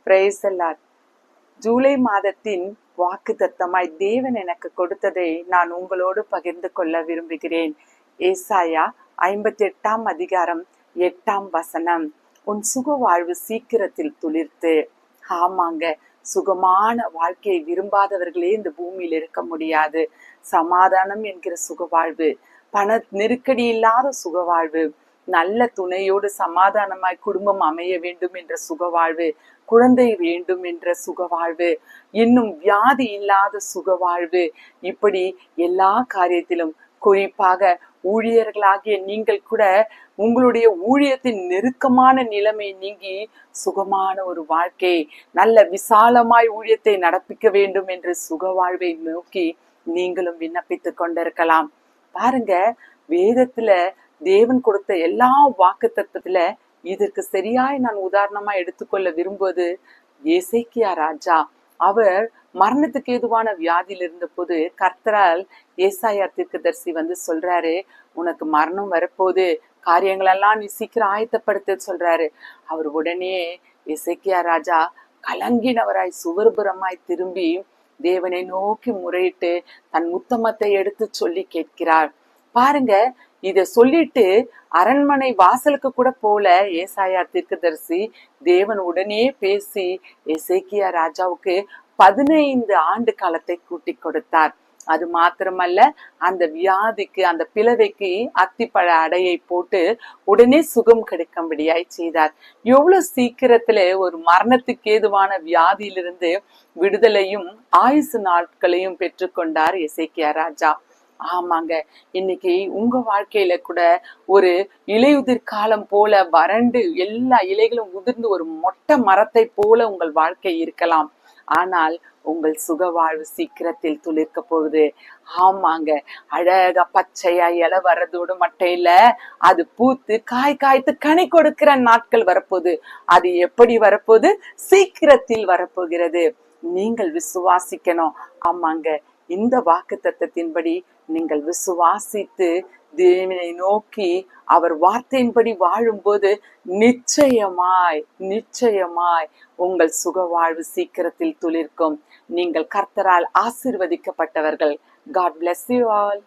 Praise the Lord. July மாதத்தின் வாக்குத்தத்தமாய் தேவன் எனக்கு கொடுத்ததை நான் உங்களோடு பகிர்ந்து கொள்ள விரும்புகிறேன். ஏசாயா 58 அதிகாரம் 8 உன் சுக வாழ்வு சீக்கிரத்தில் துளிர்த்து. ஆமாங்க, சுகமான வாழ்க்கையை விரும்பாதவர்களே இந்த பூமியில் இருக்க முடியாது. சமாதானம் என்கிற சுகவாழ்வு, பண நெருக்கடி இல்லாத சுகவாழ்வு, நல்ல துணையோடு சமாதானமாய் குடும்பம் அமைய வேண்டும் என்ற சுகவாழ்வு, குழந்தை வேண்டும் என்ற சுகவாழ்வு, இன்னும் வியாதி இல்லாத சுகவாழ்வு, இப்படி எல்லா காரியத்திலும் குறிப்பாக ஊழியர்களாகிய நீங்கள் கூட உங்களுடைய ஊழியத்தின் நெருக்கமான நிலைமை நீங்கி சுகமான ஒரு வாழ்க்கை, நல்ல விசாலமாய் ஊழியத்தை நடப்பிக்க வேண்டும் என்ற சுகவாழ்வை நோக்கி நீங்களும் விண்ணப்பித்துக் கொண்டிருக்கலாம். பாருங்க, வேதத்துல தேவன் கொடுத்த எல்லா வாக்குத்தத்தத்துல இதற்கு சரியாய் நான் உதாரணமா எடுத்துக்கொள்ள விரும்புவது எசேக்கியா ராஜா. அவர் மரணத்துக்கு ஏதுவான வியாதியில் இருந்த போது கர்த்தரால் ஏசாயா தீர்க்கதரிசி வந்து சொல்றாரு, உனக்கு மரணம் வரப்போது, காரியங்களெல்லாம் நீ சீக்கிரம் ஆயத்தப்படுத்த சொல்றாரு. அவர் உடனே எசேக்கியா ராஜா கலங்கினவராய் சுவர்புறமாய் திரும்பி தேவனை நோக்கி முறையிட்டு தன் உத்தமத்தை எடுத்து சொல்லி கேட்கிறார். பாருங்க, இத சொல்லிட்டு அரண்மனை வாசலுக்கு கூட போல ஏசாயா தீர்க்கதரிசி தேவன் உடனே பேசி எசேக்கியா ராஜாவுக்கு 15 ஆண்டு காலத்தை கூட்டி கொடுத்தார். அது மாத்திரமல்ல, அந்த வியாதிக்கு, அந்த பிளவைக்கு அத்திப்பழ அடையை போட்டு உடனே சுகம் கிடைக்கும்படியாய் செய்தார். எவ்வளவு சீக்கிரத்துல ஒரு மரணத்துக்கு ஏதுவான வியாதியிலிருந்து விடுதலையும் ஆயுசு நாட்களையும் பெற்றுக்கொண்டார் எசேக்கியா ராஜா. ஆமாங்க, இன்னைக்கு உங்க வாழ்க்கையில கூட ஒரு இலையுதிர் காலம் போல வறண்டு எல்லா இலைகளும் உதிர்ந்து ஒரு மொட்டை மரத்தை போல உங்கள் வாழ்க்கை இருக்கலாம். ஆனால் உங்கள் சுக வாழ்வு சீக்கிரத்தில் துளிர்க்க போகுது. ஆமாங்க, அழகா பச்சையா இலை வர்றதோடு மட்டும் இல்ல, அது பூத்து காய் காய்த்து கனி கொடுக்கிற நாட்கள் வரப்போகுது. அது எப்படி வரப்போகுது? சீக்கிரத்தில் வரப்போகிறது. நீங்கள் விசுவாசிக்கணும். ஆமாங்க, இந்த வாக்குத்தத்தத்தின்படி நீங்கள் விசுவாசித்து தேவனை நோக்கி அவர் வார்த்தையின்படி வாழும்போது நிச்சயமாய் உங்கள் சுக வாழ்வு சீக்கிரத்தில் துளிர்க்கும். நீங்கள் கர்த்தரால் ஆசீர்வதிக்கப்பட்டவர்கள். God bless you all.